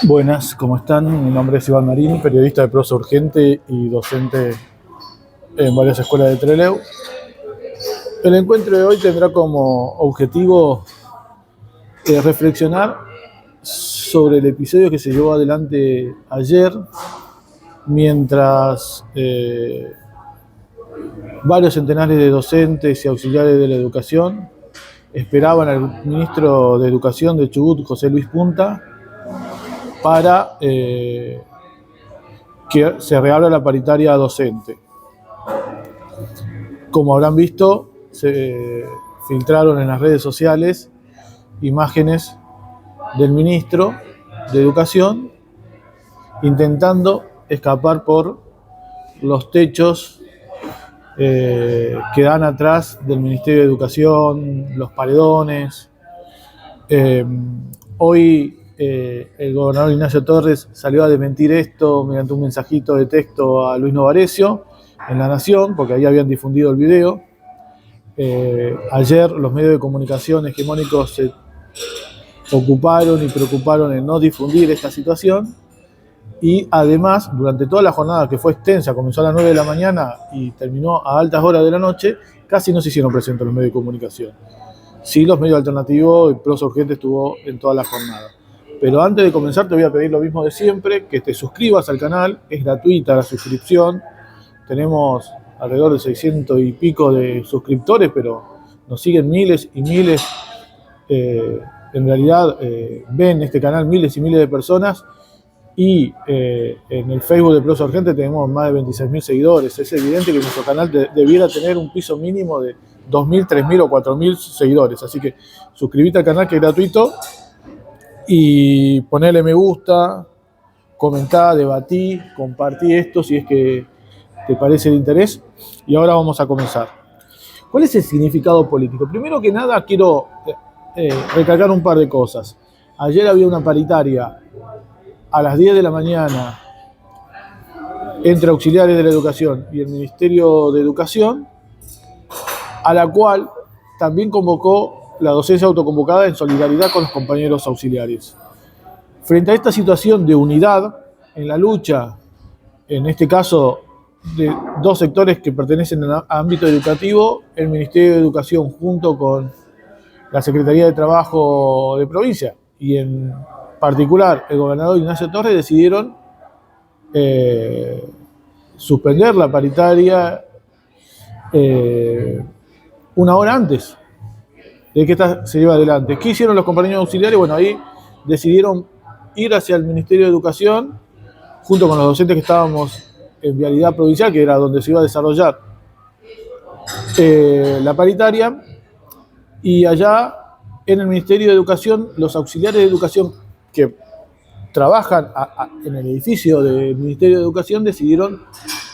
Buenas, ¿cómo están? Mi nombre es Iván Marini, periodista de Prosa Urgente y docente en varias escuelas de Trelew. El encuentro de hoy tendrá como objetivo reflexionar sobre el episodio que se llevó adelante ayer, mientras varios centenares de docentes y auxiliares de la educación esperaban al ministro de Educación de Chubut, José Luis Punta, para que se reabra la paritaria docente. Como habrán visto, se filtraron en las redes sociales imágenes del ministro de Educación intentando escapar por los techos que dan atrás del Ministerio de Educación, los paredones. Hoy el gobernador Ignacio Torres salió a desmentir esto mediante un mensajito de texto a Luis Novarecio en La Nación, porque ahí habían difundido el video. Ayer los medios de comunicación hegemónicos se ocuparon y preocuparon en no difundir esta situación, y además durante toda la jornada, que fue extensa, comenzó a las 9 de la mañana y terminó a altas horas de la noche, casi no se hicieron presentes los medios de comunicación. Sí, los medios alternativos y Prosa Urgente estuvo en toda la jornada. Pero antes de comenzar te voy a pedir lo mismo de siempre, que te suscribas al canal, es gratuita la suscripción. Tenemos alrededor de 600 y pico de suscriptores, pero nos siguen miles y miles. En realidad ven este canal miles y miles de personas, y en el Facebook de Prosa Urgente tenemos más de 26.000 seguidores. Es evidente que nuestro canal debiera tener un piso mínimo de 2.000, 3.000 o 4.000 seguidores. Así que suscríbete al canal, que es gratuito, y ponele me gusta, comentá, debatí, compartí esto si es que te parece de interés. Y ahora vamos a comenzar. ¿Cuál es el significado político? Primero que nada quiero recalcar un par de cosas. Ayer había una paritaria a las 10 de la mañana entre auxiliares de la educación y el Ministerio de Educación, a la cual también convocó la docencia autoconvocada en solidaridad con los compañeros auxiliares. Frente a esta situación de unidad en la lucha, en este caso de dos sectores que pertenecen al ámbito educativo, el Ministerio de Educación junto con la Secretaría de Trabajo de provincia y en particular el gobernador Ignacio Torres decidieron suspender la paritaria una hora antes de que esta se lleve adelante. ¿Qué hicieron los compañeros auxiliares? Bueno, ahí decidieron ir hacia el Ministerio de Educación junto con los docentes que estábamos en Vialidad Provincial, que era donde se iba a desarrollar la paritaria, y allá en el Ministerio de Educación, los auxiliares de educación que trabajan en el edificio del Ministerio de Educación decidieron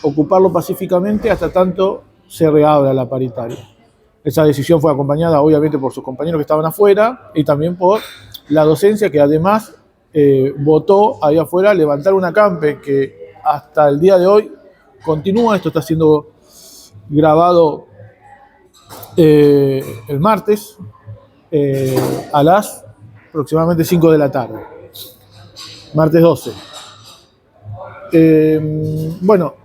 ocuparlo pacíficamente hasta tanto se reabra la paritaria. Esa decisión fue acompañada obviamente por sus compañeros que estaban afuera y también por la docencia, que además votó ahí afuera levantar un acampe que hasta el día de hoy continúa. Esto está siendo grabado el martes a las aproximadamente 5 de la tarde, martes 12. Bueno,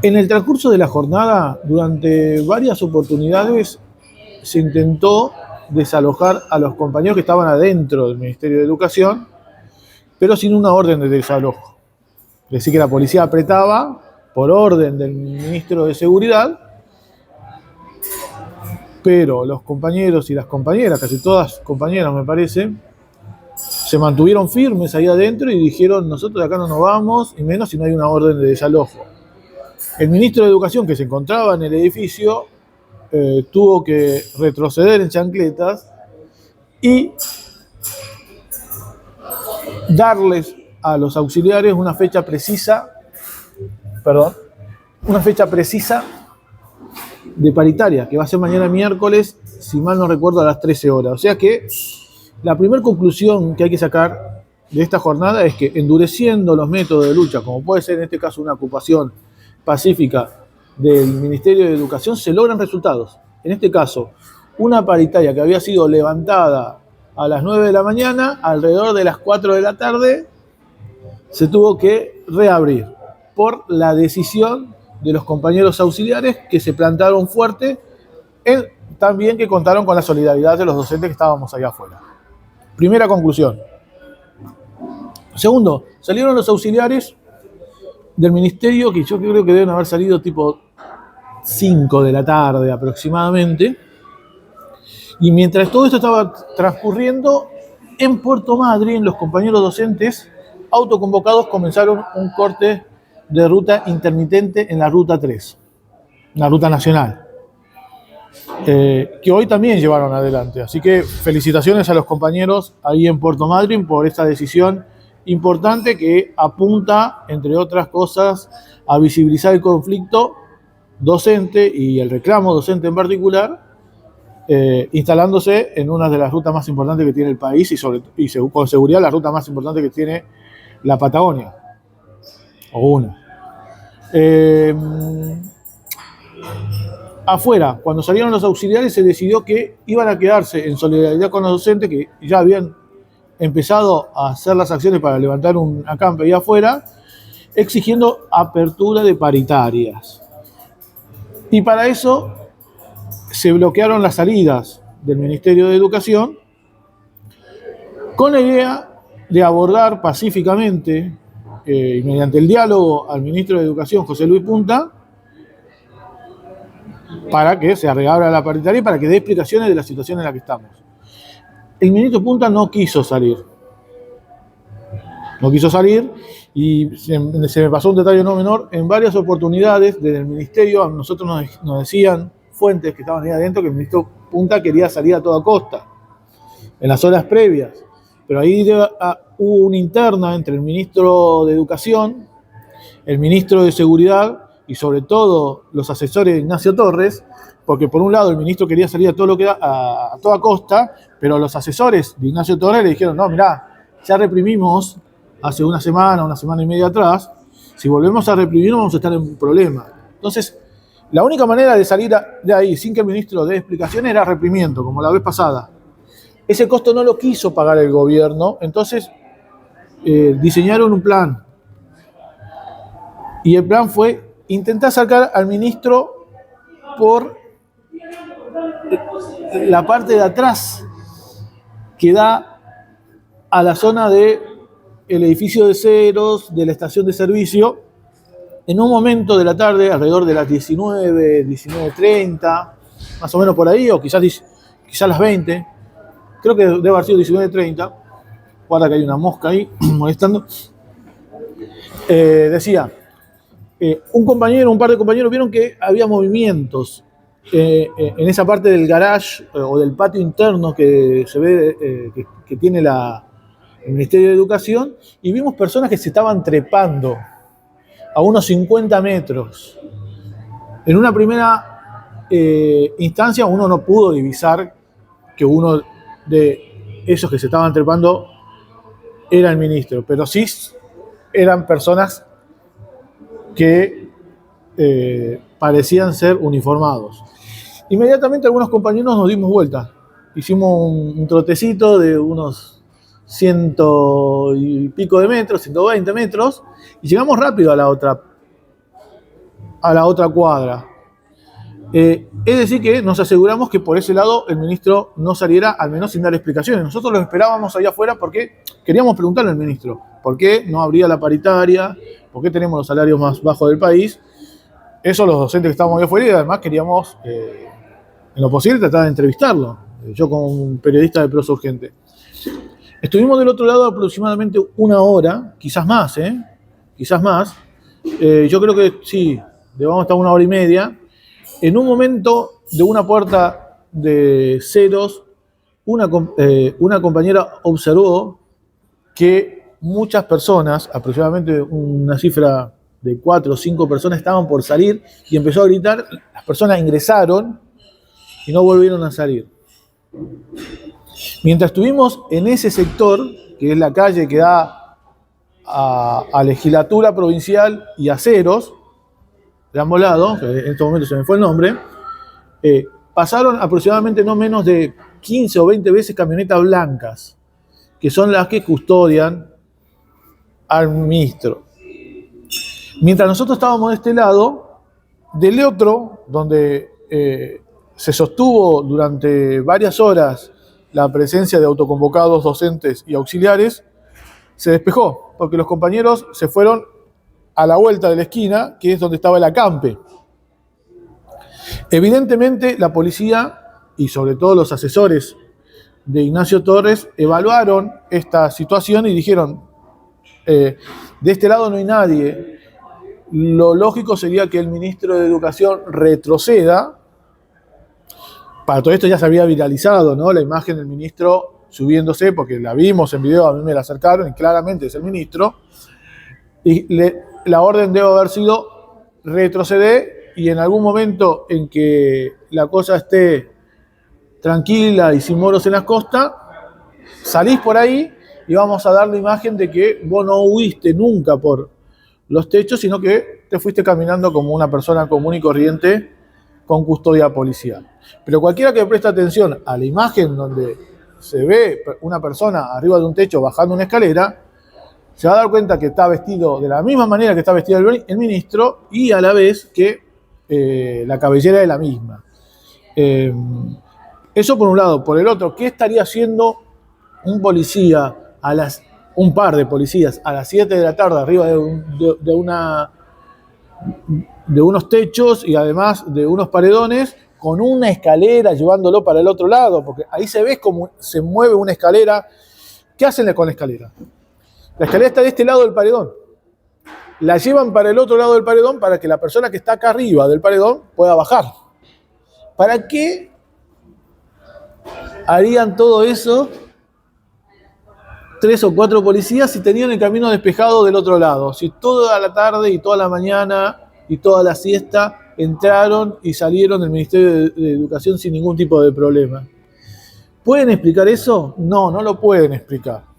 en el transcurso de la jornada, durante varias oportunidades, se intentó desalojar a los compañeros que estaban adentro del Ministerio de Educación, pero sin una orden de desalojo. Es decir, que la policía apretaba por orden del ministro de Seguridad, pero los compañeros y las compañeras, casi todas compañeras me parece, se mantuvieron firmes ahí adentro y dijeron: nosotros de acá no nos vamos, y menos si no hay una orden de desalojo. El ministro de Educación, que se encontraba en el edificio, tuvo que retroceder en chancletas y darles a los auxiliares una fecha precisa de paritaria, que va a ser mañana miércoles, si mal no recuerdo, a las 13 horas. O sea que la primera conclusión que hay que sacar de esta jornada es que, endureciendo los métodos de lucha, como puede ser en este caso una ocupación pacífica del Ministerio de Educación, se logran resultados. En este caso, una paritaria que había sido levantada a las 9 de la mañana, alrededor de las 4 de la tarde, se tuvo que reabrir por la decisión de los compañeros auxiliares que se plantaron fuerte, también que contaron con la solidaridad de los docentes que estábamos allá afuera. Primera conclusión. Segundo, salieron los auxiliares del ministerio, que yo creo que deben haber salido tipo 5 de la tarde aproximadamente, y mientras todo esto estaba transcurriendo, en Puerto Madryn los compañeros docentes autoconvocados comenzaron un corte de ruta intermitente en la ruta 3, la ruta nacional, que hoy también llevaron adelante. Así que felicitaciones a los compañeros ahí en Puerto Madryn por esta decisión importante que apunta, entre otras cosas, a visibilizar el conflicto docente y el reclamo docente en particular, instalándose en una de las rutas más importantes que tiene el país y con seguridad la ruta más importante que tiene la Patagonia, o una. Afuera, cuando salieron los auxiliares, se decidió que iban a quedarse en solidaridad con los docentes que ya habían empezado a hacer las acciones para levantar un acampe ahí afuera, exigiendo apertura de paritarias. Y para eso se bloquearon las salidas del Ministerio de Educación con la idea de abordar pacíficamente y mediante el diálogo al ministro de Educación, José Luis Punta, para que se reabra la paritaria y para que dé explicaciones de la situación en la que estamos. El ministro Punta no quiso salir. No quiso salir y se me pasó un detalle no menor. En varias oportunidades desde el ministerio a nosotros nos decían fuentes que estaban ahí adentro que el ministro Punta quería salir a toda costa en las horas previas. Pero ahí hubo una interna entre el ministro de Educación, el ministro de Seguridad y sobre todo los asesores de Ignacio Torres, porque por un lado el ministro quería salir a toda costa, pero los asesores de Ignacio Torres le dijeron, no, mirá, ya reprimimos hace una semana y media atrás, si volvemos a reprimir vamos a estar en un problema. Entonces, la única manera de salir de ahí sin que el ministro dé explicaciones era reprimiendo, como la vez pasada. Ese costo no lo quiso pagar el gobierno, entonces diseñaron un plan. Y el plan fue intentar sacar al ministro por la parte de atrás que da a la zona del edificio de Ceros, de la estación de servicio, en un momento de la tarde, alrededor de las 19:30, más o menos por ahí, o quizás las 20, creo que debe haber sido 19:30, guarda que hay una mosca ahí molestando, decía, un par de compañeros vieron que había movimientos en esa parte del garage o del patio interno que se ve que tiene el Ministerio de Educación, y vimos personas que se estaban trepando a unos 50 metros. En una primera instancia uno no pudo divisar que uno de esos que se estaban trepando era el ministro, pero sí eran personas que parecían ser uniformados. Inmediatamente algunos compañeros nos dimos vuelta. Hicimos un trotecito de unos 100 y pico de metros, 120 metros, y llegamos rápido a la otra cuadra. Es decir que nos aseguramos que por ese lado el ministro no saliera, al menos sin dar explicaciones. Nosotros lo esperábamos allá afuera porque queríamos preguntarle al ministro por qué no habría la paritaria, por qué tenemos los salarios más bajos del país. Eso los docentes que estábamos allá afuera, y además queríamos, en lo posible, tratar de entrevistarlo. Yo como un periodista de prosa urgente. Estuvimos del otro lado aproximadamente una hora, quizás más, quizás más. Yo creo que sí, debamos estar una hora y media. En un momento de una puerta de Ceros, una compañera observó que muchas personas, aproximadamente una cifra de 4 o 5 personas, estaban por salir y empezó a gritar. Las personas ingresaron y no volvieron a salir. Mientras estuvimos en ese sector, que es la calle que da a Legislatura Provincial y a Ceros, de ambos lados, que en este momento se me fue el nombre, pasaron aproximadamente no menos de 15 o 20 veces camionetas blancas, que son las que custodian al ministro. Mientras nosotros estábamos de este lado, del otro, donde se sostuvo durante varias horas la presencia de autoconvocados, docentes y auxiliares, se despejó, porque los compañeros se fueron a la vuelta de la esquina, que es donde estaba el acampe. Evidentemente, la policía y sobre todo los asesores de Ignacio Torres evaluaron esta situación y dijeron, de este lado no hay nadie, lo lógico sería que el ministro de Educación retroceda. Para todo esto ya se había viralizado, ¿no?, la imagen del ministro subiéndose, porque la vimos en video, a mí me la acercaron y claramente es el ministro, y la orden debe haber sido retroceder, y en algún momento en que la cosa esté tranquila y sin moros en las costas, salís por ahí y vamos a dar la imagen de que vos no huiste nunca por los techos, sino que te fuiste caminando como una persona común y corriente con custodia policial. Pero cualquiera que preste atención a la imagen donde se ve una persona arriba de un techo bajando una escalera, se va a dar cuenta que está vestido de la misma manera que está vestido el ministro y a la vez que la cabellera es la misma. Eso por un lado. Por el otro, ¿qué estaría haciendo un policía un par de policías a las 7 de la tarde arriba de unos techos y además de unos paredones con una escalera llevándolo para el otro lado? Porque ahí se ve cómo se mueve una escalera. ¿Qué hacen con la escalera? La escalera está de este lado del paredón. La llevan para el otro lado del paredón para que la persona que está acá arriba del paredón pueda bajar. ¿Para qué harían todo eso 3 o 4 policías si tenían el camino despejado del otro lado? Si toda la tarde y toda la mañana y toda la siesta entraron y salieron del Ministerio de Educación sin ningún tipo de problema. ¿Pueden explicar eso? No, no lo pueden explicar.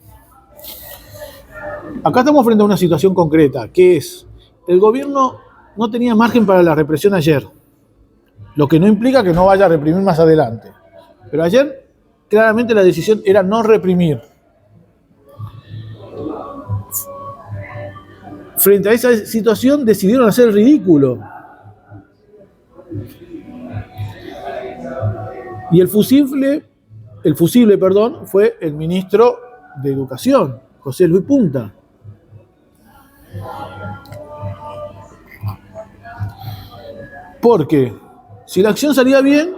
Acá estamos frente a una situación concreta, que es, el gobierno no tenía margen para la represión ayer, lo que no implica que no vaya a reprimir más adelante. Pero ayer, claramente la decisión era no reprimir. Frente a esa situación decidieron hacer el ridículo. Y el fusible, fue el ministro de Educación, José Luis Punta. Porque si la acción salía bien,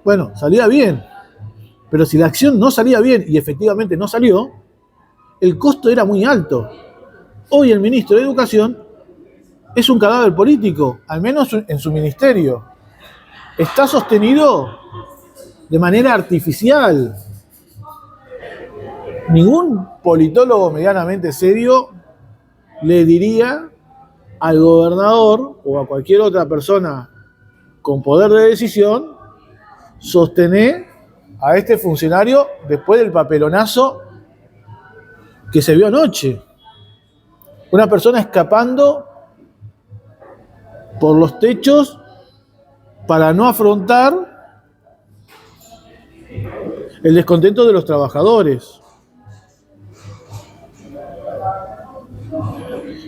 bueno, salía bien. Pero si la acción no salía bien, y efectivamente no salió, el costo era muy alto. Hoy el ministro de Educación es un cadáver político, al menos en su ministerio. Está sostenido de manera artificial. Ningún politólogo medianamente serio le diría al gobernador o a cualquier otra persona con poder de decisión sostener a este funcionario después del papelonazo que se vio anoche. Una persona escapando por los techos para no afrontar el descontento de los trabajadores.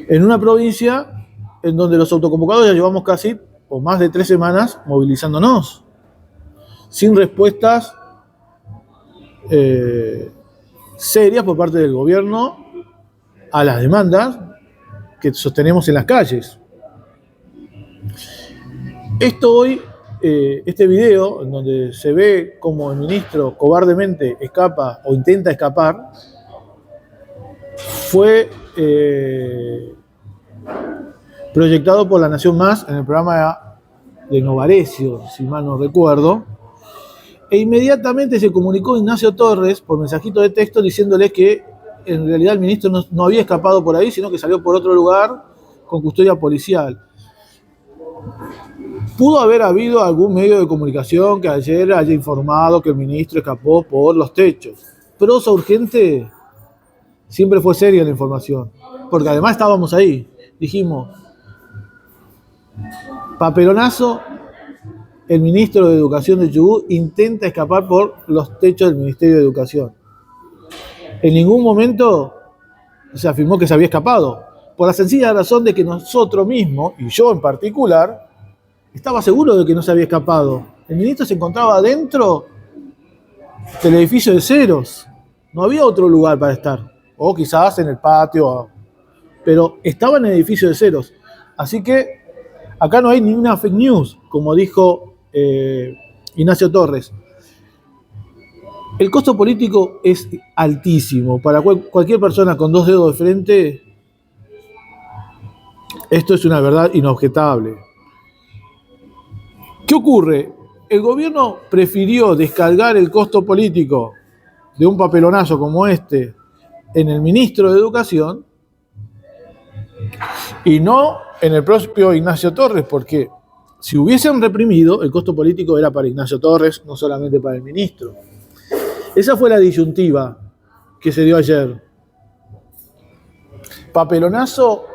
En una provincia en donde los autoconvocados ya llevamos casi o más de 3 semanas movilizándonos, sin respuestas serias por parte del gobierno a las demandas que sostenemos en las calles. Esto hoy, este video, en donde se ve como el ministro cobardemente escapa o intenta escapar, fue proyectado por La Nación Más en el programa de Novarecio, si mal no recuerdo, e inmediatamente se comunicó Ignacio Torres por mensajito de texto diciéndole que en realidad el ministro no había escapado por ahí, sino que salió por otro lugar con custodia policial. Pudo haber habido algún medio de comunicación que ayer haya informado que el ministro escapó por los techos. Prosa Urgente siempre fue seria la información, porque además estábamos ahí. Dijimos, papelonazo el ministro de Educación de Chubut intenta escapar por los techos del Ministerio de Educación. En ningún momento se afirmó que se había escapado, por la sencilla razón de que nosotros mismos, y yo en particular, estaba seguro de que no se había escapado. El ministro se encontraba dentro del edificio de Ceros. No había otro lugar para estar. O quizás en el patio. Pero estaba en el edificio de Ceros. Así que acá no hay ninguna fake news, como dijo Ignacio Torres. El costo político es altísimo. Para cualquier persona con dos dedos de frente, esto es una verdad inobjetable. ¿Qué ocurre? El gobierno prefirió descargar el costo político de un papelonazo como este en el ministro de Educación y no en el propio Ignacio Torres, porque si hubiesen reprimido, el costo político era para Ignacio Torres, no solamente para el ministro. Esa fue la disyuntiva que se dio ayer. Papelonazo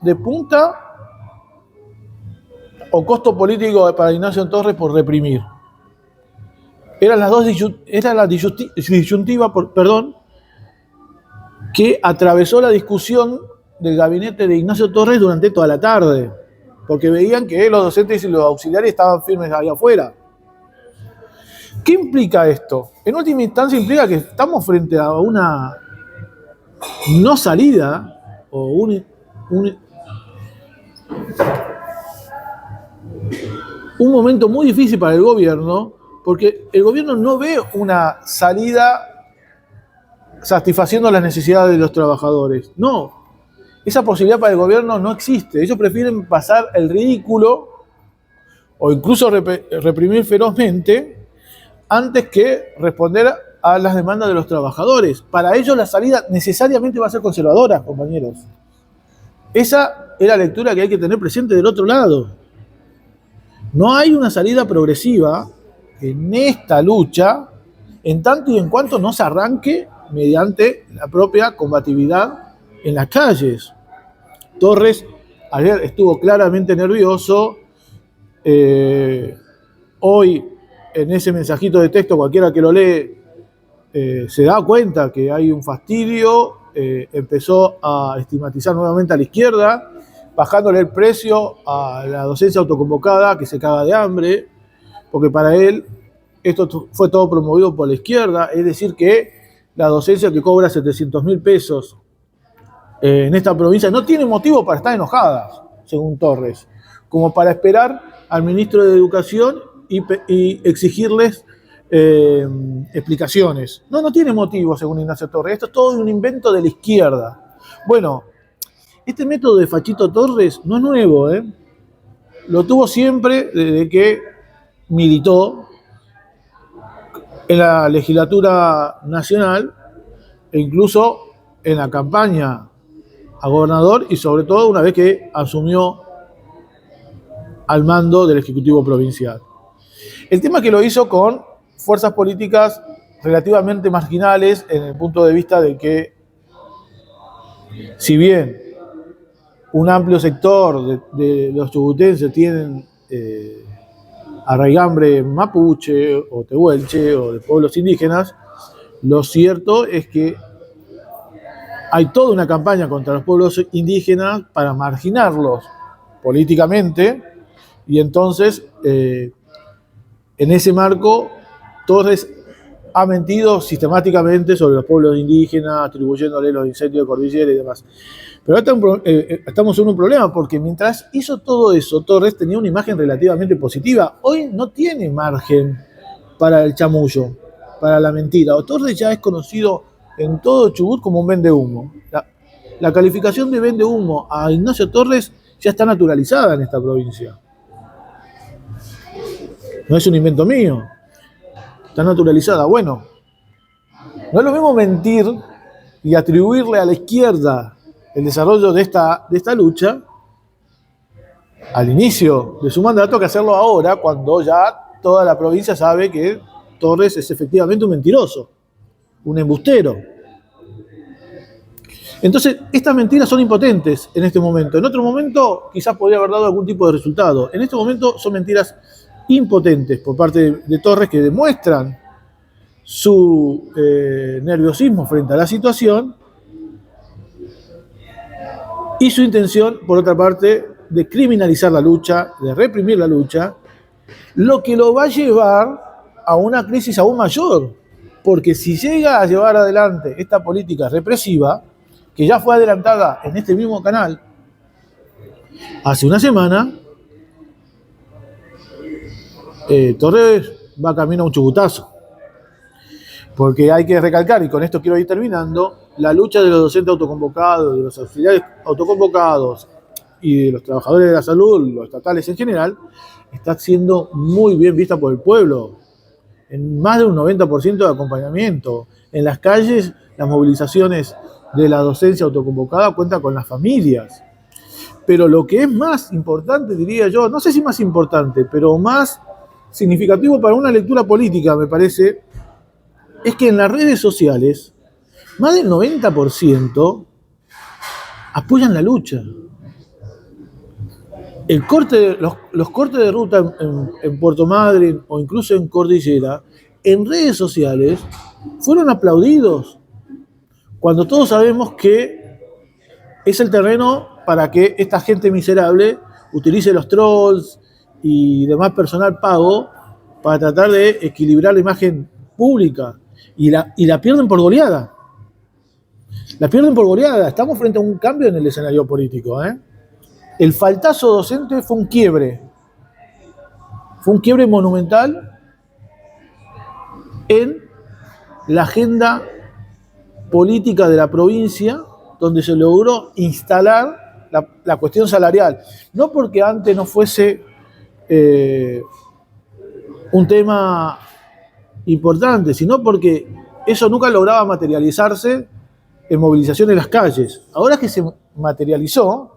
de punta o costo político para Ignacio Torres por reprimir. Era la disyuntiva, que atravesó la discusión del gabinete de Ignacio Torres durante toda la tarde, porque veían que los docentes y los auxiliares estaban firmes ahí afuera. ¿Qué implica esto? En última instancia implica que estamos frente a una no salida o un momento muy difícil para el gobierno, porque el gobierno no ve una salida satisfaciendo las necesidades de los trabajadores. No, esa posibilidad para el gobierno no existe. Ellos prefieren pasar el ridículo o incluso reprimir ferozmente antes que responder a las demandas de los trabajadores. Para ellos la salida necesariamente va a ser conservadora, compañeros. Esa es la lectura que hay que tener presente del otro lado. No hay una salida progresiva en esta lucha en tanto y en cuanto no se arranque mediante la propia combatividad en las calles. Torres ayer estuvo claramente nervioso. Hoy, en ese mensajito de texto, cualquiera que lo lee se da cuenta que hay un fastidio. Empezó a estigmatizar nuevamente a la izquierda, bajándole el precio a la docencia autoconvocada que se caga de hambre, porque para él esto fue todo promovido por la izquierda, es decir que la docencia que cobra 700.000 pesos en esta provincia no tiene motivo para estar enojadas, según Torres, como para esperar al ministro de Educación y exigirles explicaciones. No tiene motivo, según Ignacio Torres. Esto es todo un invento de la izquierda. Bueno, este método de Fachito Torres no es nuevo, Lo tuvo siempre desde que militó en la legislatura nacional e incluso en la campaña a gobernador y sobre todo una vez que asumió al mando del Ejecutivo Provincial. El tema es que lo hizo con fuerzas políticas relativamente marginales en el punto de vista de que, si bien un amplio sector de los chubutenses tienen arraigambre mapuche o tehuelche o de pueblos indígenas, lo cierto es que hay toda una campaña contra los pueblos indígenas para marginarlos políticamente y entonces en ese marco Torres ha mentido sistemáticamente sobre los pueblos indígenas, atribuyéndole los incendios de Cordillera y demás. Pero ahora estamos en un problema, porque mientras hizo todo eso, Torres tenía una imagen relativamente positiva. Hoy no tiene margen para el chamullo, para la mentira. Torres ya es conocido en todo Chubut como un vendehumo. La calificación de vendehumo a Ignacio Torres ya está naturalizada en esta provincia. No es un invento mío. Está naturalizada. Bueno, no es lo mismo mentir y atribuirle a la izquierda el desarrollo de esta lucha al inicio de su mandato que hacerlo ahora, cuando ya toda la provincia sabe que Torres es efectivamente un mentiroso, un embustero. Entonces, estas mentiras son impotentes en este momento. En otro momento quizás podría haber dado algún tipo de resultado. En este momento son mentiras impotentes por parte de Torres que demuestran su nerviosismo frente a la situación y su intención, por otra parte, de criminalizar la lucha, de reprimir la lucha, lo que lo va a llevar a una crisis aún mayor, porque si llega a llevar adelante esta política represiva, que ya fue adelantada en este mismo canal hace una semana, Torres va camino a un chubutazo. Porque hay que recalcar, y con esto quiero ir terminando, la lucha de los docentes autoconvocados, de los auxiliares autoconvocados y de los trabajadores de la salud, los estatales en general, está siendo muy bien vista por el pueblo. En más de un 90% de acompañamiento. En las calles, las movilizaciones de la docencia autoconvocada cuentan con las familias. Pero lo que es más importante, diría yo, no sé si más importante, pero más significativo para una lectura política, me parece, es que en las redes sociales, más del 90% apoyan la lucha. Los cortes de ruta en Puerto Madryn o incluso en Cordillera, en redes sociales, fueron aplaudidos, cuando todos sabemos que es el terreno para que esta gente miserable utilice los trolls y demás personal pago para tratar de equilibrar la imagen pública. Y la pierden por goleada. La pierden por goleada. Estamos frente a un cambio en el escenario político. El faltazo docente fue un quiebre. Fue un quiebre monumental en la agenda política de la provincia, donde se logró instalar la cuestión salarial. No porque antes no fuese un tema importante, sino porque eso nunca lograba materializarse en movilización en las calles. Ahora que se materializó,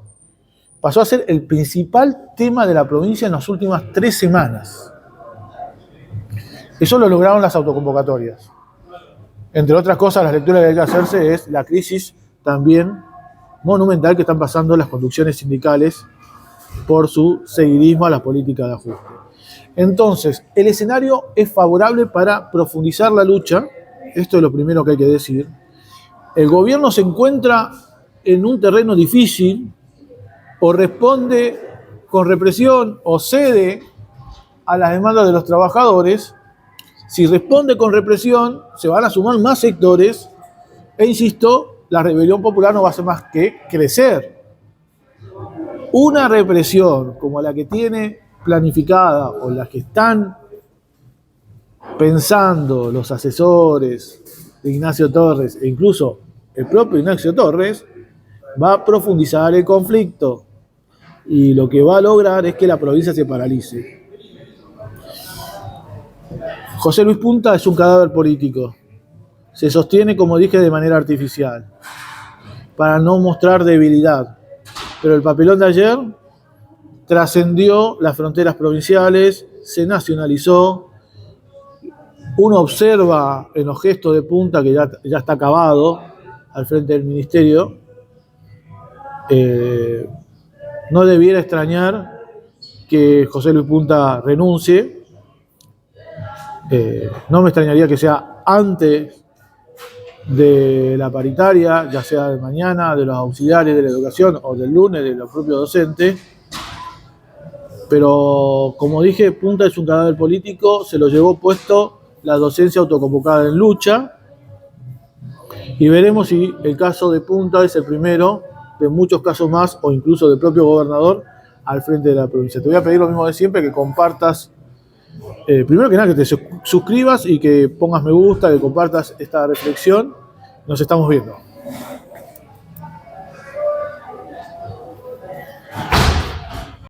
pasó a ser el principal tema de la provincia en las últimas 3 semanas. Eso lo lograron las autoconvocatorias. Entre otras cosas, las lecturas que hay que hacerse es la crisis también monumental que están pasando las conducciones sindicales por su seguidismo a las políticas de ajuste. Entonces, el escenario es favorable para profundizar la lucha. Esto es lo primero que hay que decir. El gobierno se encuentra en un terreno difícil, o responde con represión o cede a las demandas de los trabajadores. Si responde con represión, se van a sumar más sectores e, insisto, la rebelión popular no va a hacer más que crecer. Una represión como la que tiene planificada o la que están pensando los asesores de Ignacio Torres e incluso el propio Ignacio Torres, va a profundizar el conflicto y lo que va a lograr es que la provincia se paralice. José Luis Punta es un cadáver político. Se sostiene, como dije, de manera artificial, para no mostrar debilidad. Pero el papelón de ayer trascendió las fronteras provinciales, se nacionalizó. Uno observa en los gestos de Punta que ya está acabado al frente del ministerio. No debiera extrañar que José Luis Punta renuncie. No me extrañaría que sea antes de la paritaria, ya sea de mañana, de los auxiliares de la educación o del lunes de los propios docentes. Pero, como dije, Punta es un cadáver político, se lo llevó puesto la docencia autoconvocada en lucha, y veremos si el caso de Punta es el primero de muchos casos más, o incluso del propio gobernador al frente de la provincia. Te voy a pedir lo mismo de siempre, que compartas, primero que nada, que te suscribas y que pongas me gusta, que compartas esta reflexión. Nos estamos viendo.